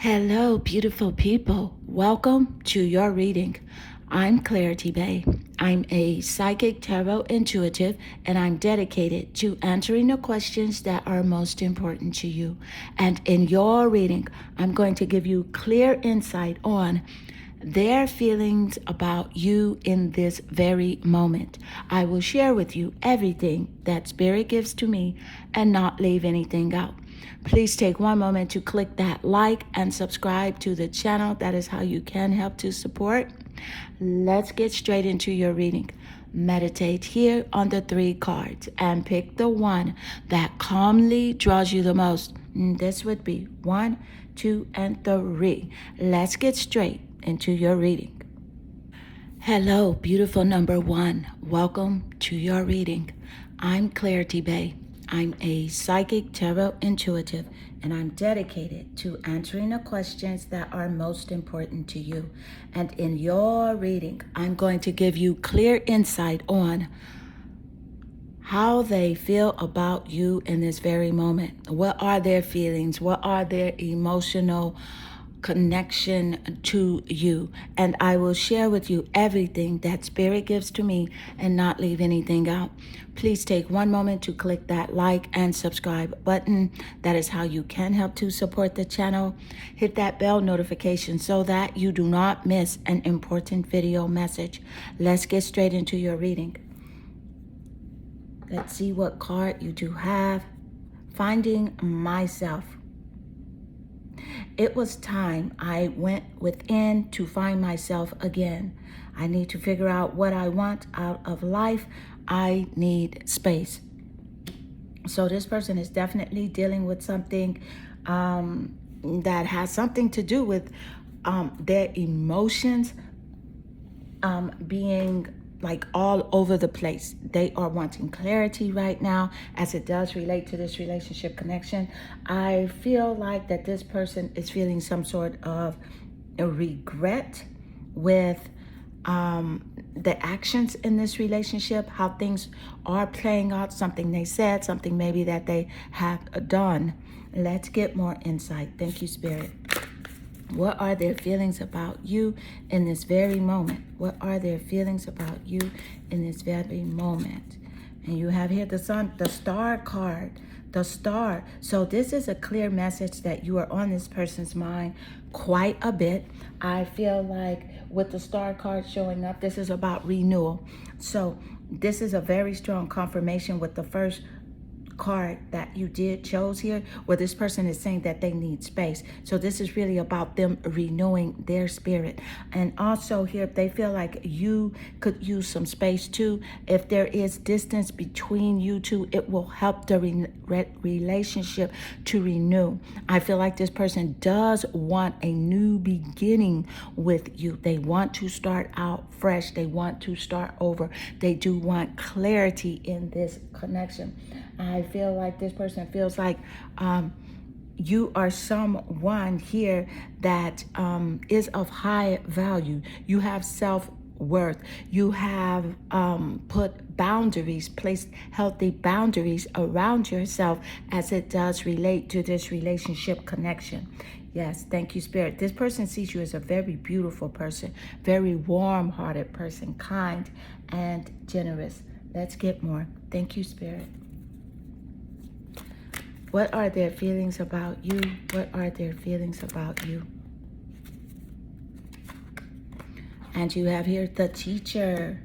Hello, beautiful people. Welcome to your reading. I'm Clarity Bay. I'm a psychic tarot intuitive, and I'm dedicated to answering the questions that are most important to you. And in your reading, I'm going to give you clear insight on their feelings about you in this very moment. I will share with you everything that Spirit gives to me and not leave anything out. Please take one moment to click that like and subscribe to the channel. That is how you can help to support. Let's get straight into your reading. Meditate here on the 3 cards and pick the one that calmly draws you the most. This would be 1, 2, and 3. Let's get straight into your reading. Hello, beautiful number 1. Welcome to your reading. I'm Clarity Bay. I'm a psychic tarot intuitive, and I'm dedicated to answering the questions that are most important to you. And in your reading, I'm going to give you clear insight on how they feel about you in this very moment. What are their feelings? What are their emotional connection to you? And I will share with you everything that Spirit gives to me and not leave anything out. Please take one moment to click that like and subscribe button. That is how you can help to support the channel. Hit that bell notification so that you do not miss an important video message. Let's get straight into your reading. Let's see what card you do have. Finding myself. It was time I went within to find myself again. I need to figure out what I want out of life. I need space. So this person is definitely dealing with something that has something to do with their emotions being like all over the place. They are wanting clarity right now as it does relate to this relationship connection. I feel like that this person is feeling some sort of a regret with the actions in this relationship, how things are playing out, something they said, something maybe that they have done. Let's get more insight. Thank you, Spirit. What are their feelings about you in this very moment? What are their feelings about you in this very moment? And you have here the sun, the star card, the star. So this is a clear message that you are on this person's mind quite a bit. I feel like with the star card showing up, this is about renewal. So this is a very strong confirmation with the first card that you chose here, where this person is saying that they need space. So this is really about them renewing their spirit. And also here, they feel like you could use some space too. If there is distance between you two, it will help the relationship to renew. I feel like this person does want a new beginning with you. They want to start out fresh. They want to start over. They do want clarity in this connection. I feel like this person feels like you are someone here that is of high value. You have self-worth. You have put boundaries, placed healthy boundaries around yourself as it does relate to this relationship connection. Yes, thank you, Spirit. This person sees you as a very beautiful person, very warm-hearted person, kind and generous. Let's get more. Thank you, Spirit. What are their feelings about you? What are their feelings about you? And you have here the teacher.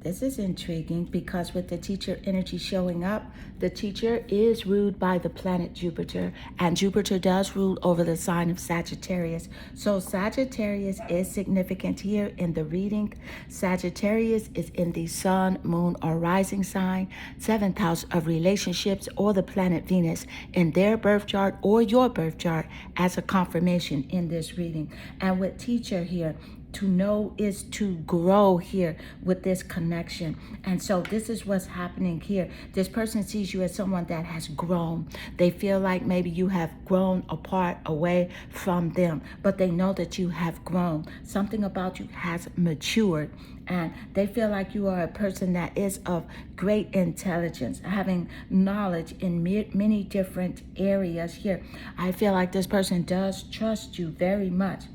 This is intriguing because with the teacher energy showing up, the teacher is ruled by the planet Jupiter, and Jupiter does rule over the sign of Sagittarius. So Sagittarius is significant here in the reading. Sagittarius is in the sun, moon, or rising sign, 7th house of relationships, or the planet Venus in their birth chart or your birth chart as a confirmation in this reading. And with teacher here, To know is to grow here with this connection. And so this is what's happening here. This person sees you as someone that has grown. They feel like maybe you have grown apart, away from them, but they know that you have grown. Something about you has matured, and they feel like you are a person that is of great intelligence, having knowledge in many different areas here. I feel like this person does trust you very much.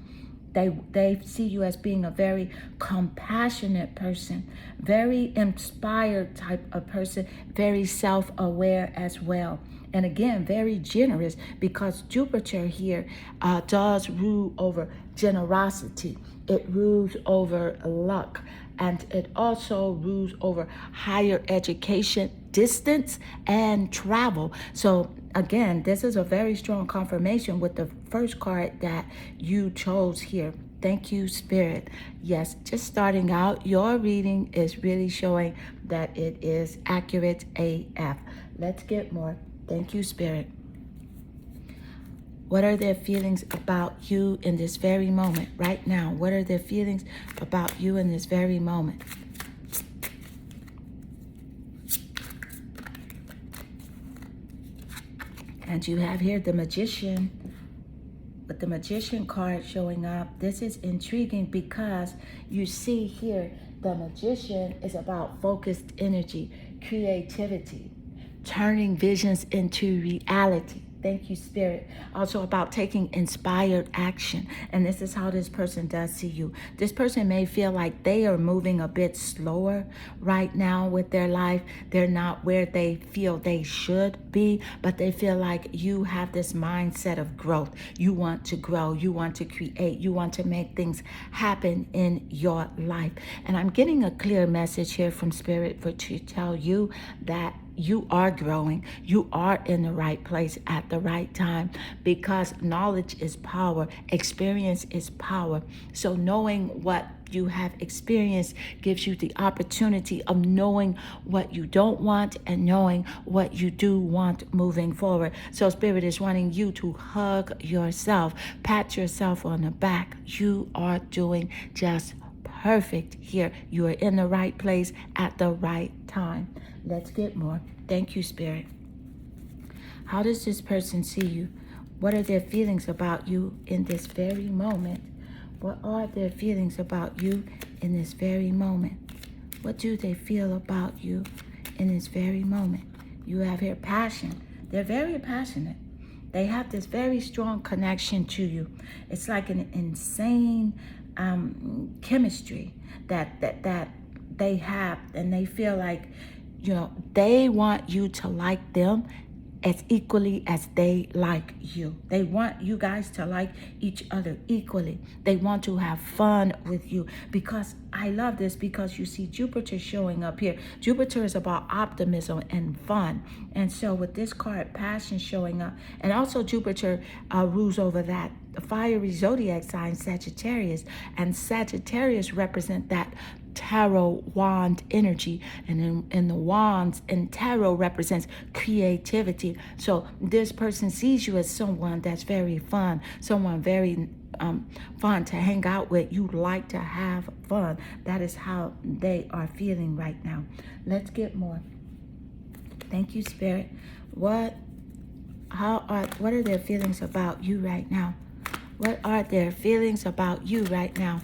They see you as being a very compassionate person, very inspired type of person, very self-aware as well. And again, very generous, because Jupiter here does rule over generosity. It rules over luck, and it also rules over higher education, distance, and travel. So again, this is a very strong confirmation with the first card that you chose here. Thank you, Spirit. Yes, just starting out, your reading is really showing that it is accurate AF. Let's get more. Thank you, Spirit. What are their feelings about you in this very moment, right now? What are their feelings about you in this very moment? And you have here the Magician, with the Magician card showing up. This is intriguing because you see here the Magician is about focused energy, creativity, turning visions into reality. Thank you, Spirit. Also about taking inspired action. And this is how this person does see you. This person may feel like they are moving a bit slower right now with their life. They're not where they feel they should be, but they feel like you have this mindset of growth. You want to grow. You want to create. You want to make things happen in your life. And I'm getting a clear message here from Spirit to tell you that you are growing. You are in the right place at the right time, because knowledge is power. Experience is power. So knowing what you have experienced gives you the opportunity of knowing what you don't want and knowing what you do want moving forward. So Spirit is wanting you to hug yourself, pat yourself on the back. You are doing just perfect here. You are in the right place at the right time. Let's get more. Thank you, Spirit. How does this person see you? What are their feelings about you in this very moment? What are their feelings about you in this very moment? What do they feel about you in this very moment? You have here passion. They're very passionate. They have this very strong connection to you. It's like an insane chemistry that they have, and they feel like, you know, they want you to like them as equally as they like you. They want you guys to like each other equally. They want to have fun with you, because I love this, because you see Jupiter showing up here. Jupiter is about optimism and fun. And so with this card, passion showing up, and also Jupiter rules over that fiery zodiac sign, Sagittarius, and Sagittarius represent that tarot wand energy, and in the wands and tarot represents creativity. So this person sees you as someone that's very fun, someone very fun to hang out with. You like to have fun. That is how they are feeling right now. Let's get more. Thank you, Spirit. What are their feelings about you right now? What are their feelings about you right now?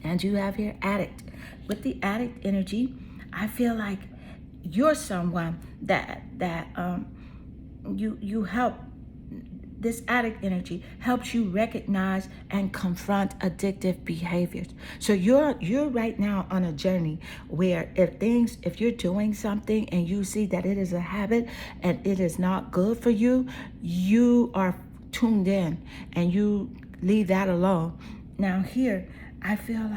And you have here addict. With the addict energy, I feel like you're someone that you help. This addict energy helps you recognize and confront addictive behaviors. So you're right now on a journey where if you're doing something and you see that it is a habit and it is not good for you, you are tuned in and you leave that alone. Now here, I feel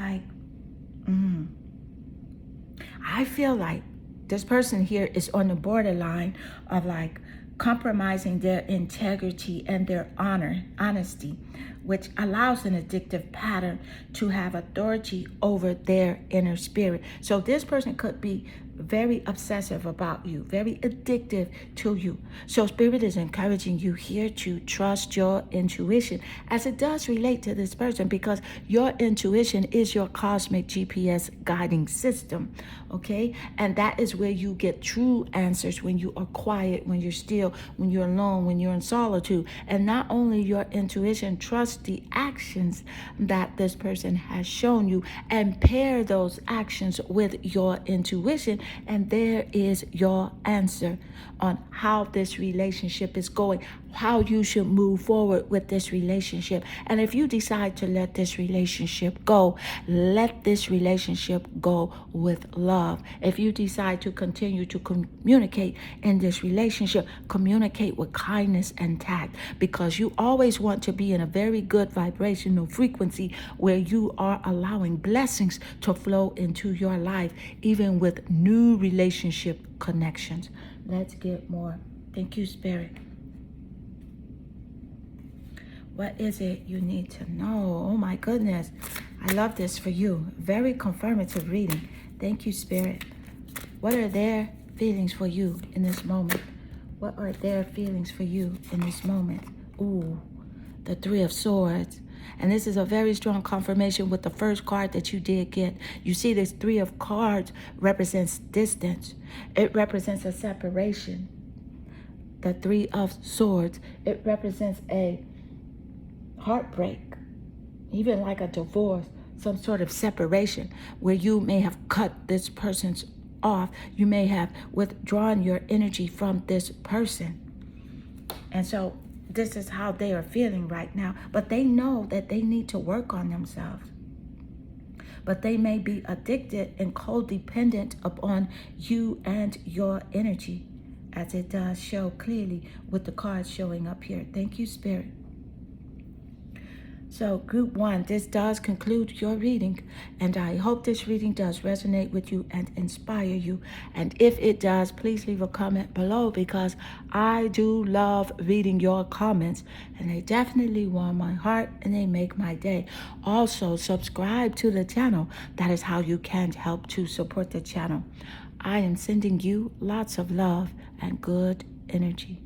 like this person here is on the borderline of like compromising their integrity and their honesty. which allows an addictive pattern to have authority over their inner spirit. So this person could be very obsessive about you, very addictive to you. So Spirit is encouraging you here to trust your intuition, as it does relate to this person, because your intuition is your cosmic GPS guiding system, okay? And that is where you get true answers, when you are quiet, when you're still, when you're alone, when you're in solitude. And not only your intuition, trust the actions that this person has shown you and pair those actions with your intuition, and there is your answer on how this relationship is going, how you should move forward with this relationship. And if you decide to let this relationship go, let this relationship go with love. If you decide to continue to communicate in this relationship, communicate with kindness and tact, because you always want to be in a very good vibrational frequency where you are allowing blessings to flow into your life, even with new relationship connections. Let's get more. Thank you, Spirit. What is it you need to know? Oh my goodness. I love this for you. Very confirmative reading. Thank you, Spirit. What are their feelings for you in this moment? What are their feelings for you in this moment? Ooh, the Three of Swords. And this is a very strong confirmation with the first card that you did get. You see, this Three of Cards represents distance. It represents a separation. The Three of Swords, it represents a heartbreak, even like a divorce, some sort of separation where you may have cut this person's off. You may have withdrawn your energy from this person. And so this is how they are feeling right now. But they know that they need to work on themselves. But they may be addicted and codependent upon you and your energy, as it does show clearly with the cards showing up here. Thank you, Spirit. So group 1, this does conclude your reading, and I hope this reading does resonate with you and inspire you. And if it does, please leave a comment below, because I do love reading your comments, and they definitely warm my heart and they make my day. Also, subscribe to the channel. That is how you can help to support the channel. I am sending you lots of love and good energy.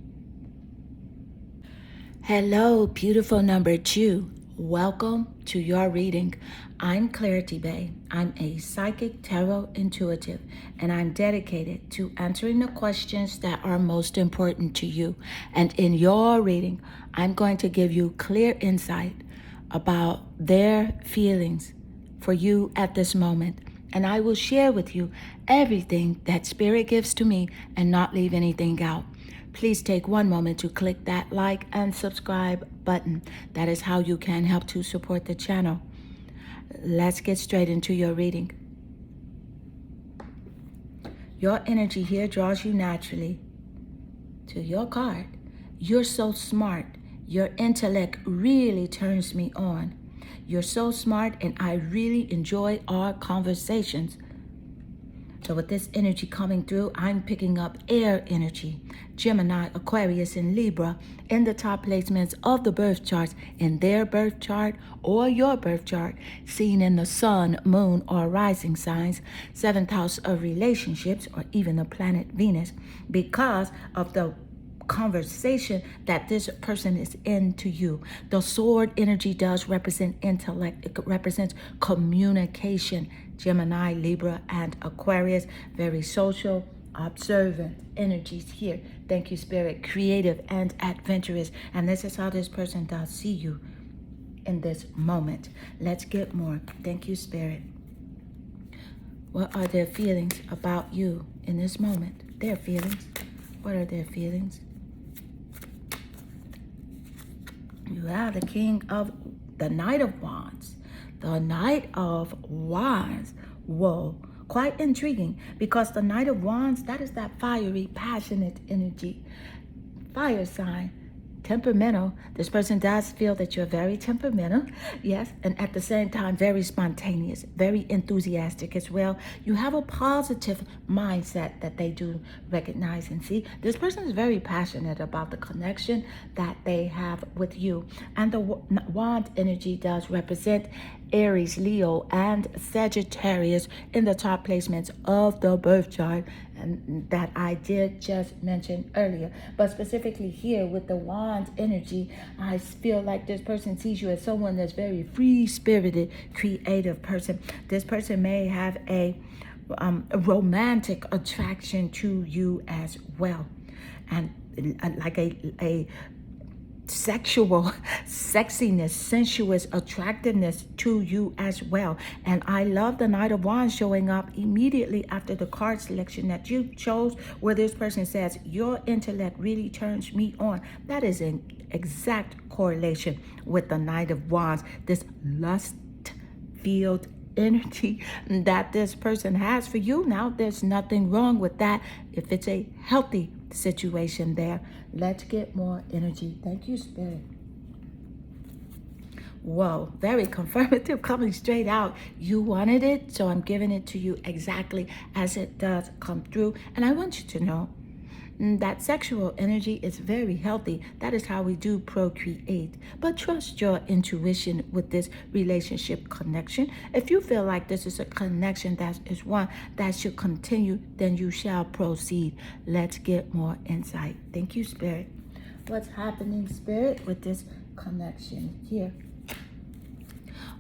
Hello, beautiful number 2. Welcome to your reading. I'm Clarity Bay. I'm a psychic tarot intuitive, and I'm dedicated to answering the questions that are most important to you. And in your reading, I'm going to give you clear insight about their feelings for you at this moment. And I will share with you everything that Spirit gives to me and not leave anything out. Please take one moment to click that like and subscribe button. That is how you can help to support the channel. Let's get straight into your reading. Your energy here draws you naturally to your card. You're so smart. Your intellect really turns me on. You're so smart, and I really enjoy our conversations. So with this energy coming through, I'm picking up air energy, Gemini, Aquarius, and Libra in the top placements of the birth charts, in their birth chart or your birth chart, seen in the sun, moon, or rising signs, 7th house of relationships, or even the planet Venus, because of the conversation that this person is into you. The sword energy does represent intellect. It represents communication. Gemini, Libra, and Aquarius, very social, observant energies here. Thank you, Spirit. Creative and adventurous. And this is how this person does see you in this moment. Let's get more. Thank you, Spirit. What are their feelings about you in this moment? Their feelings. What are their feelings? You have the the Knight of Wands. The Knight of Wands. Whoa, quite intriguing, because the Knight of Wands, that is that fiery, passionate energy. Fire sign. temperamental. This person does feel that you're very temperamental, yes, and at the same time very spontaneous, very enthusiastic as well. You have a positive mindset that they do recognize and see. This person is very passionate about the connection that they have with you. And the wand energy does represent Aries, Leo, and Sagittarius in the top placements of the birth chart, and that I did just mention earlier. But specifically here with the wand energy, I feel like this person sees you as someone that's very free-spirited, creative person. This person may have a romantic attraction to you as well, and like a sexual sexiness, sensuous attractiveness to you as well. And I love the Knight of Wands showing up immediately after the card selection that you chose, where this person says, your intellect really turns me on. That is an exact correlation with the Knight of Wands, this lust-filled energy that this person has for you. Now, there's nothing wrong with that if it's a healthy situation there. Let's get more energy. Thank you, Spirit. Whoa, very confirmative, coming straight out. You wanted it, so I'm giving it to you exactly as it does come through. And I want you to know that sexual energy is very healthy. That is how we do procreate. But trust your intuition with this relationship connection. If you feel like this is a connection that is one that should continue, then you shall proceed. Let's get more insight. Thank you, Spirit. What's happening, Spirit, with this connection here?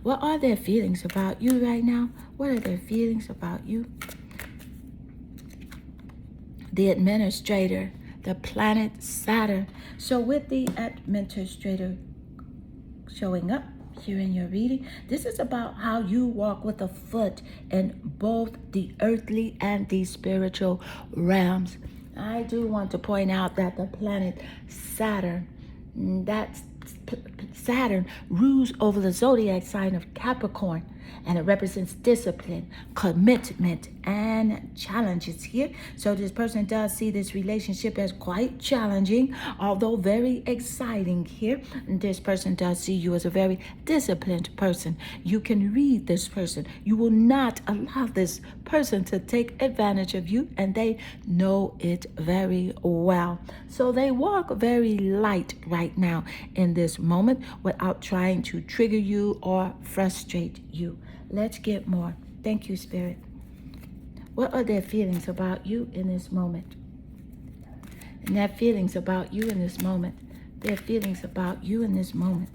What are their feelings about you right now? What are their feelings about you? The administrator, the planet Saturn. So with the administrator showing up here in your reading, this is about how you walk with a foot in both the earthly and the spiritual realms. I do want to point out that the planet Saturn, Saturn rules over the zodiac sign of Capricorn, and it represents discipline, commitment, and challenges here. So this person does see this relationship as quite challenging, although very exciting here. And this person does see you as a very disciplined person. You can read this person. You will not allow this person to take advantage of you, and they know it very well. So they walk very light right now in this moment without trying to trigger you or frustrate you. Let's get more. Thank you, Spirit. What are their feelings about you in this moment? And their feelings about you in this moment. Their feelings about you in this moment.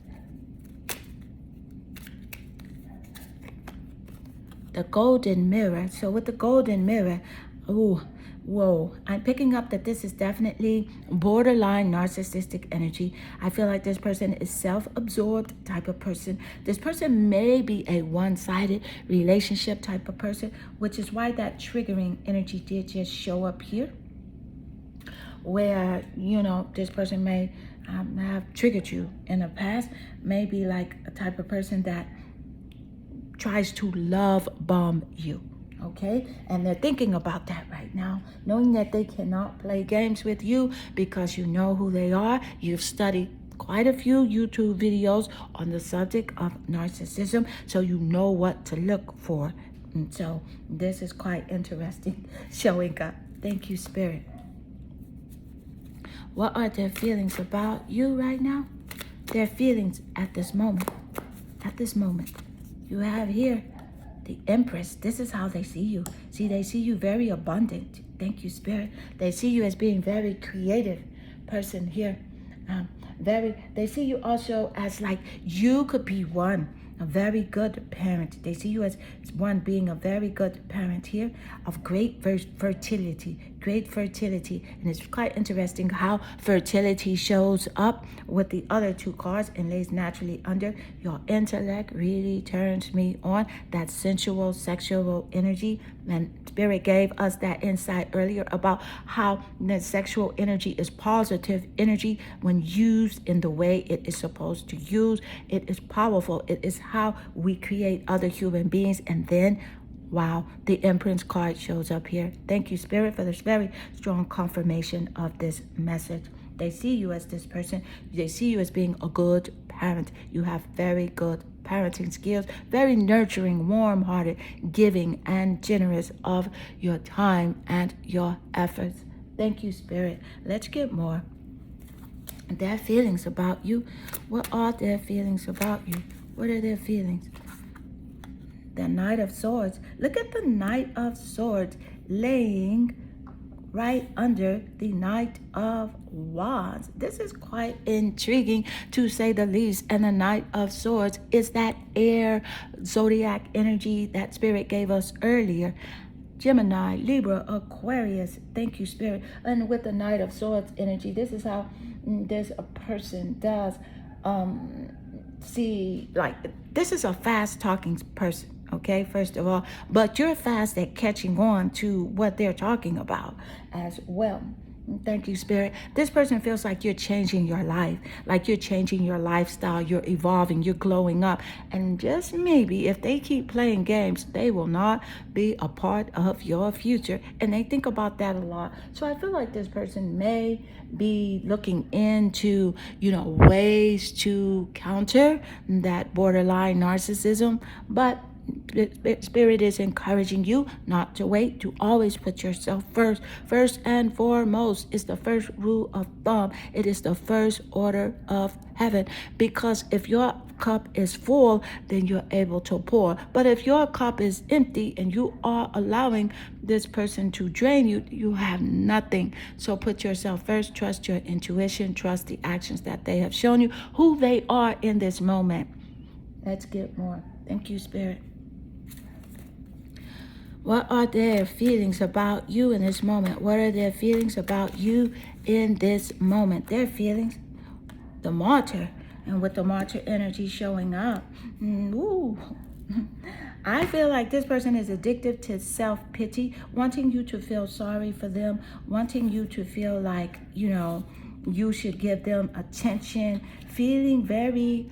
The golden mirror. So with the golden mirror, whoa, I'm picking up that this is definitely borderline narcissistic energy. I feel like this person is self-absorbed type of person. This person may be a one-sided relationship type of person, which is why that triggering energy did just show up here, where, you know, this person may have triggered you in the past. Maybe like a type of person that tries to love bomb you. Okay, and they're thinking about that right now, knowing that they cannot play games with you because you know who they are. You've studied quite a few YouTube videos on the subject of narcissism, so you know what to look for. And so this is quite interesting showing up. Thank you, Spirit. What are their feelings about you right now? Their feelings at this moment. At this moment. You have here the Empress. This is how they see you. See, they see you very abundant. Thank you, Spirit. They see you as being very creative person here. They see you also as like you could be a very good parent. They see you as one being a very good parent here of great fertility. And it's quite interesting how fertility shows up with the other two cards and lays naturally under. Your intellect really turns me on. That sensual, sexual energy. And Spirit gave us that insight earlier about how the sexual energy is positive energy when used in the way it is supposed to use. It is powerful. It is how we create other human beings. And then, wow, the Empress card shows up here. Thank you, Spirit, for this very strong confirmation of this message. They see you as this person. They see you as being a good parent. You have very good parenting skills, very nurturing, warm-hearted, giving, and generous of your time and your efforts. Thank you, Spirit. Let's get more. Their feelings about you. What are their feelings about you? What are their feelings? The Knight of Swords. Look at the Knight of Swords laying right under the Knight of Wands. This is quite intriguing, to say the least. And the Knight of Swords is that air zodiac energy that Spirit gave us earlier. Gemini, Libra, Aquarius. Thank you, Spirit. And with the Knight of Swords energy, this is how this a person does see, like, this is a fast talking person. Okay, first of all, but you're fast at catching on to what they're talking about as well. Thank you, Spirit. This person feels like you're changing your life, like you're changing your lifestyle, you're evolving, you're glowing up. And just maybe if they keep playing games, they will not be a part of your future. And they think about that a lot. So I feel like this person may be looking into, ways to counter that borderline narcissism, but Spirit is encouraging you not to wait, to always put yourself first. First and foremost is the first rule of thumb. It is the first order of heaven. Because if your cup is full, then you're able to pour. But if your cup is empty and you are allowing this person to drain you, you have nothing. So put yourself first. Trust your intuition. Trust the actions that they have shown you, who they are in this moment. Let's get more. Thank you, Spirit. What are their feelings about you in this moment? What are their feelings about you in this moment? Their feelings, the martyr, and with the martyr energy showing up. I feel like this person is addicted to self-pity, wanting you to feel sorry for them, wanting you to feel like, you should give them attention, feeling very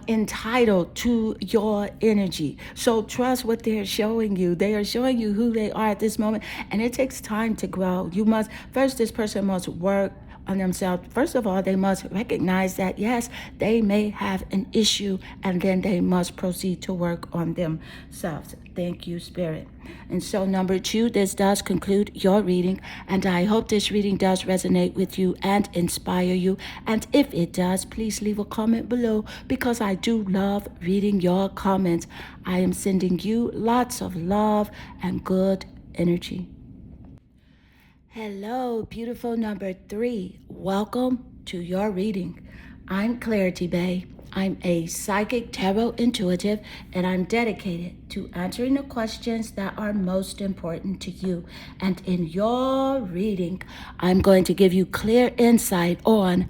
entitled to your energy. So trust what they're showing you. They are showing you who they are at this moment, and it takes time to grow. This person must work on themselves. First of all, they must recognize that, yes, they may have an issue, and then they must proceed to work on themselves. Thank you, Spirit. And so number 2, this does conclude your reading, and I hope this reading does resonate with you and inspire you. And if it does, please leave a comment below, because I do love reading your comments. I am sending you lots of love and good energy. Hello, beautiful number 3. Welcome to your reading. I'm Clarity Bay. I'm a psychic tarot intuitive, and I'm dedicated to answering the questions that are most important to you. And in your reading, I'm going to give you clear insight on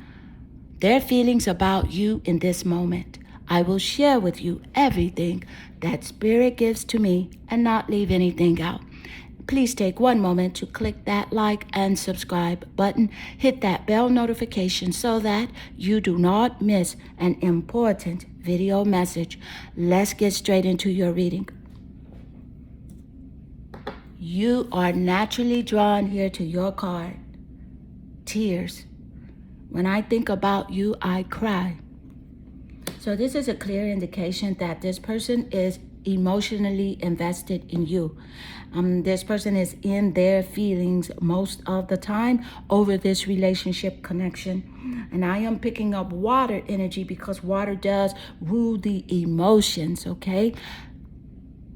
their feelings about you in this moment. I will share with you everything that Spirit gives to me and not leave anything out. Please take one moment to click that like and subscribe button. Hit that bell notification so that you do not miss an important video message. Let's get straight into your reading. You are naturally drawn here to your card. Tears. When I think about you, I cry. So this is a clear indication that this person is emotionally invested in you. This person is in their feelings most of the time over this relationship connection. And I am picking up water energy because water does rule the emotions, okay?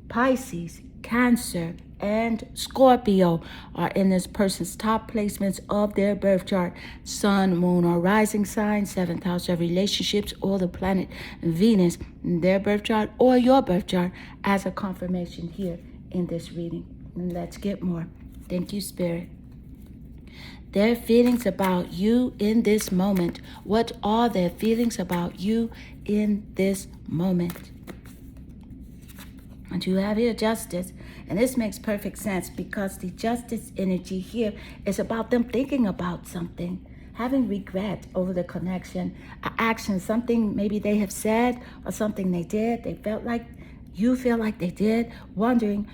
Pisces, Cancer, and Scorpio are in this person's top placements of their birth chart. Sun, moon, or rising sign, 7th house of relationships, or the planet Venus, their birth chart, or your birth chart as a confirmation here in this reading. Let's get more. Thank you, Spirit. Their feelings about you in this moment. What are their feelings about you in this moment? And you have here Justice. And this makes perfect sense because the Justice energy here is about them thinking about something, having regret over the connection, action, something maybe they have said or something they did. They felt like, you feel like they did, wondering,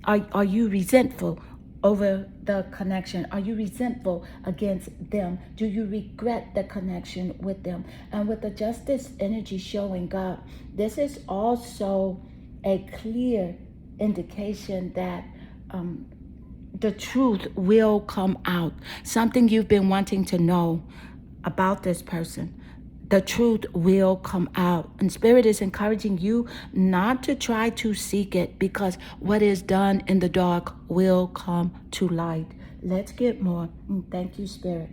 are you resentful over the connection? Are you resentful against them? Do you regret the connection with them? And with the justice energy showing up, this is also a clear indication that the truth will come out. Something you've been wanting to know about this person. The truth will come out. And Spirit is encouraging you not to try to seek it, because what is done in the dark will come to light. Let's get more. Thank you, Spirit.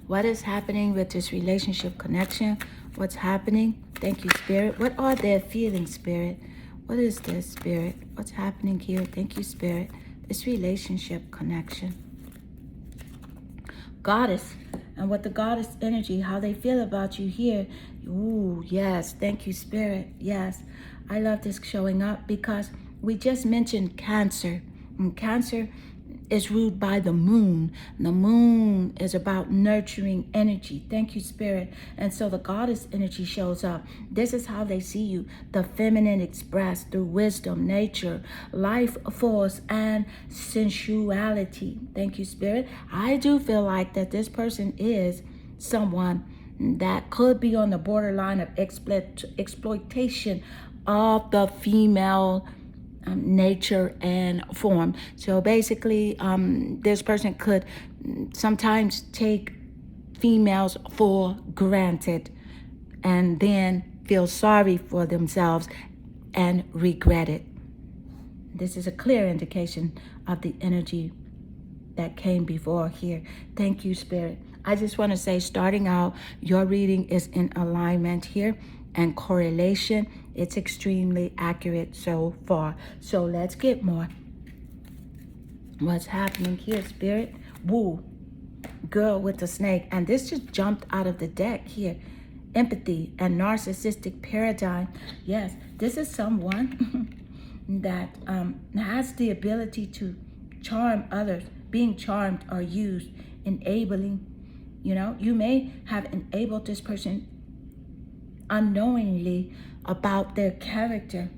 What is happening with this relationship connection? What's happening? Thank you, Spirit. What are their feelings, Spirit? What is this, Spirit? What's happening here? Thank you, Spirit. This relationship connection. Goddess. And what the goddess energy, how they feel about you here. Ooh, yes. Thank you, Spirit. Yes. I love this showing up because we just mentioned Cancer. And Cancer is ruled by the moon. The moon is about nurturing energy. Thank you, Spirit. And so the goddess energy shows up. This is how they see you. The feminine expressed through wisdom, nature, life force, and sensuality. Thank you, Spirit. I do feel like that this person is someone that could be on the borderline of exploitation of the female nature and form. So basically, this person could sometimes take females for granted and then feel sorry for themselves and regret it. This is a clear indication of the energy that came before here. Thank you, Spirit. I just want to say, starting out, your reading is in alignment here and correlation. It's extremely accurate so far. So let's get more. What's happening here, Spirit? Woo. Girl with the snake. And this just jumped out of the deck here. Empathy and narcissistic paradigm. Yes, this is someone that has the ability to charm others. Being charmed or used, enabling. You know, you may have enabled this person unknowingly about their character.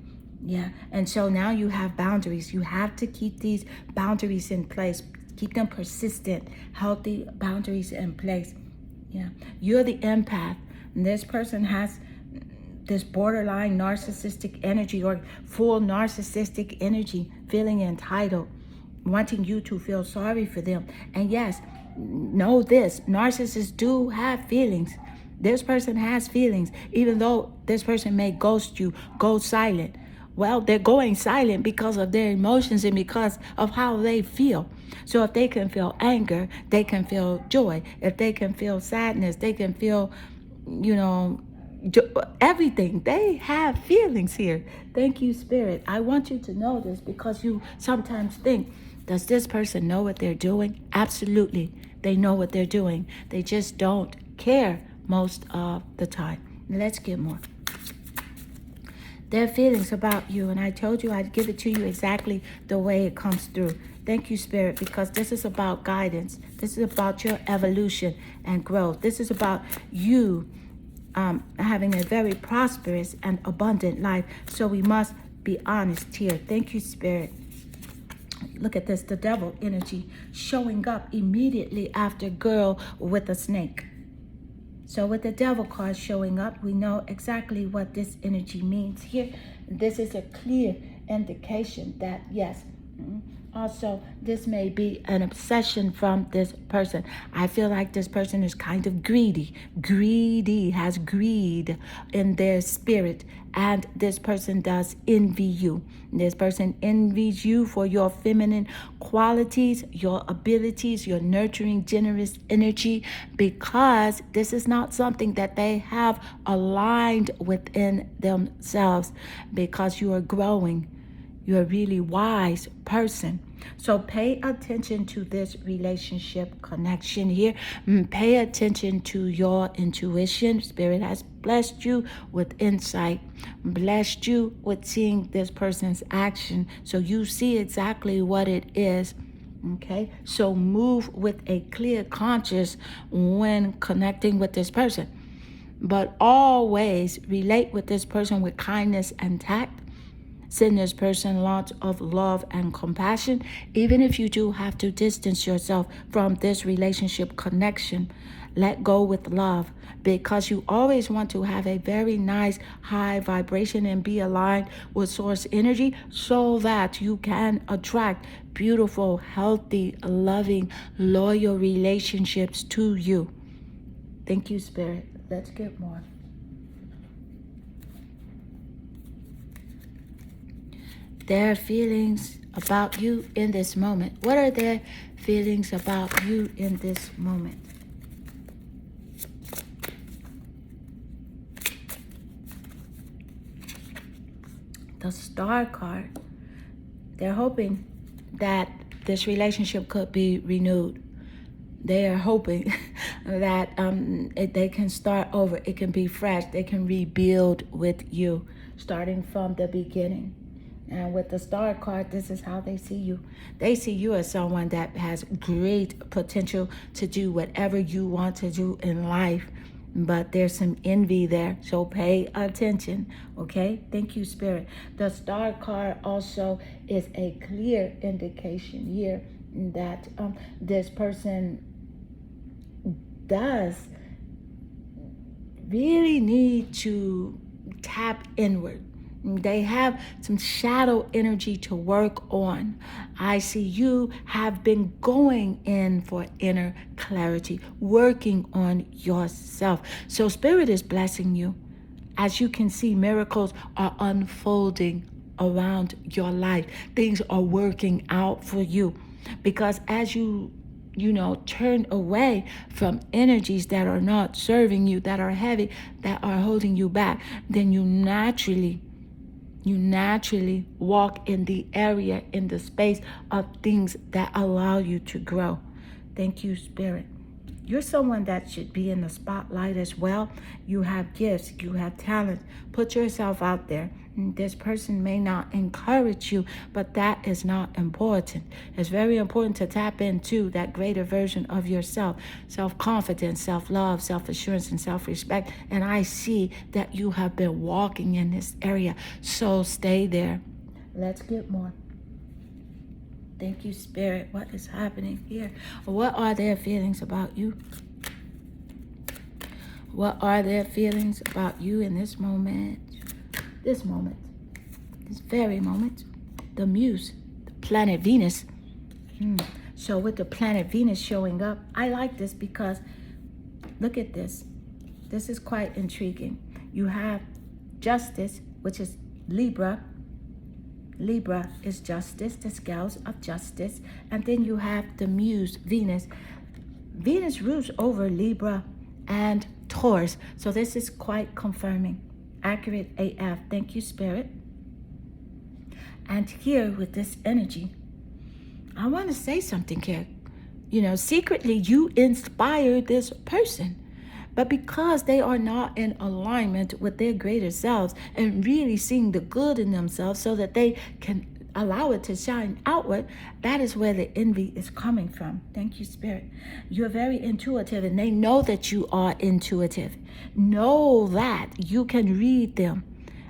Yeah. And so now you have boundaries. You have to keep these boundaries in place. Keep them persistent, healthy boundaries in place. Yeah. You're the empath. And this person has this borderline narcissistic energy or full narcissistic energy, feeling entitled, wanting you to feel sorry for them. And yes, know this, narcissists do have feelings. This person has feelings, even though this person may ghost you, go silent. Well, they're going silent because of their emotions and because of how they feel. So if they can feel anger, they can feel joy. If they can feel sadness, they can feel, everything. They have feelings here. Thank you, Spirit. I want you to know this because you sometimes think, does this person know what they're doing? Absolutely. They know what they're doing. They just don't care most of the time. Let's get more. Their feelings about you, and I told you I'd give it to you exactly the way it comes through. Thank you, Spirit, because this is about guidance. This is about your evolution and growth. This is about you having a very prosperous and abundant life. So we must be honest here. Thank you, Spirit. Look at this, the devil energy showing up immediately after girl with a snake. So with the devil card showing up, we know exactly what this energy means here. This is a clear indication that, yes, also this may be an obsession from this person. I feel like this person is kind of greedy, has greed in their spirit, and this person does envy you. This person envies you for your feminine qualities, your abilities, your nurturing, generous energy, because this is not something that they have aligned within themselves, because you are growing. You're a really wise person. So pay attention to this relationship connection here. Pay attention to your intuition. Spirit has blessed you with insight, blessed you with seeing this person's action. So you see exactly what it is. Okay, so move with a clear conscience when connecting with this person. But always relate with this person with kindness and tact. Send this person lots of love and compassion, even if you do have to distance yourself from this relationship connection. Let go with love, because you always want to have a very nice high vibration and be aligned with source energy so that you can attract beautiful, healthy, loving, loyal relationships to you. Thank you, Spirit. Let's get more. Their feelings about you in this moment. What are their feelings about you in this moment? The Star card. They're hoping that this relationship could be renewed. They are hoping that they can start over. It can be fresh. They can rebuild with you, starting from the beginning. And with the Star card, this is how they see you. They see you as someone that has great potential to do whatever you want to do in life. But there's some envy there, so pay attention, okay? Thank you, Spirit. The Star card also is a clear indication here that this person does really need to tap inward. They have some shadow energy to work on. I see you have been going in for inner clarity, working on yourself. So Spirit is blessing you. As you can see, miracles are unfolding around your life. Things are working out for you. Because as you turn away from energies that are not serving you, that are heavy, that are holding you back, then you naturally walk in the area, in the space of things that allow you to grow. Thank you, Spirit. You're someone that should be in the spotlight as well. You have gifts, you have talents. Put yourself out there. This person may not encourage you, but that is not important. It's very important to tap into that greater version of yourself. Self-confidence, self-love, self-assurance, and self-respect. And I see that you have been walking in this area. So stay there. Let's get more. Thank you, Spirit. What is happening here? What are their feelings about you? What are their feelings about you in this moment? This very moment. The Muse, the planet Venus. So with the planet Venus showing up, I like this because look at this. This is quite intriguing. You have Justice, which is Libra. Libra is justice, the scales of justice. And then you have the Muse, Venus. Venus rules over Libra and Taurus. So this is quite confirming. Accurate AF. Thank you, Spirit. And here with this energy, I want to say something here. Secretly you inspire this person. But because they are not in alignment with their greater selves and really seeing the good in themselves so that they can allow it to shine outward, that is where the envy is coming from. Thank you, Spirit. You're very intuitive, and they know that you are intuitive. Know that you can read them.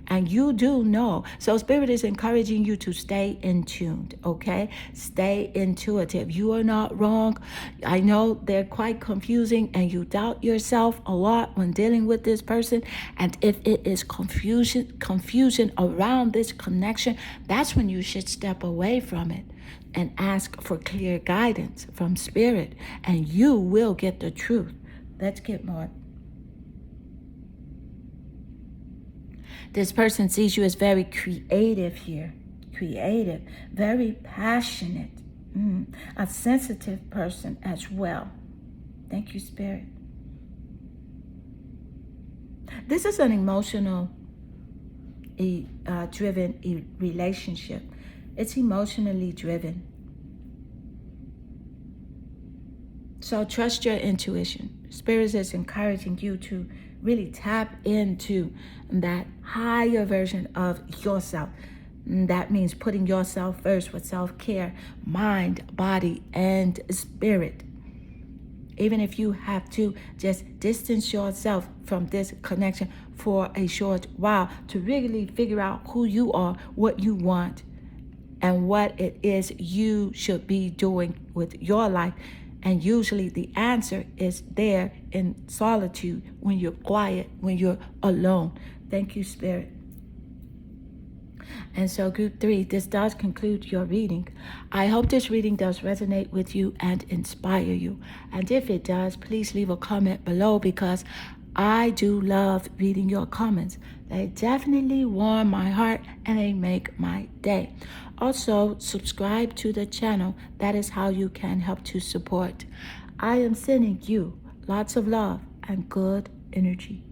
And you do know. So Spirit is encouraging you to stay in tuned, okay? Stay intuitive. You are not wrong. I know they're quite confusing and you doubt yourself a lot when dealing with this person. And if it is confusion around this connection, that's when you should step away from it and ask for clear guidance from Spirit. And you will get the truth. Let's get more. This person sees you as very creative here. Creative, very passionate. A sensitive person as well. Thank you, Spirit. This is an emotional driven relationship. It's emotionally driven. So trust your intuition. Spirit is encouraging you to really tap into that higher version of yourself. That means putting yourself first with self-care, mind, body, and spirit. Even if you have to just distance yourself from this connection for a short while to really figure out who you are, what you want, and what it is you should be doing with your life. And usually the answer is there in solitude, when you're quiet, when you're alone. Thank you, Spirit. And so, group 3, this does conclude your reading. I hope this reading does resonate with you and inspire you. And if it does, please leave a comment below, because I do love reading your comments. They definitely warm my heart and they make my day. Also, subscribe to the channel. That is how you can help to support. I am sending you lots of love and good energy.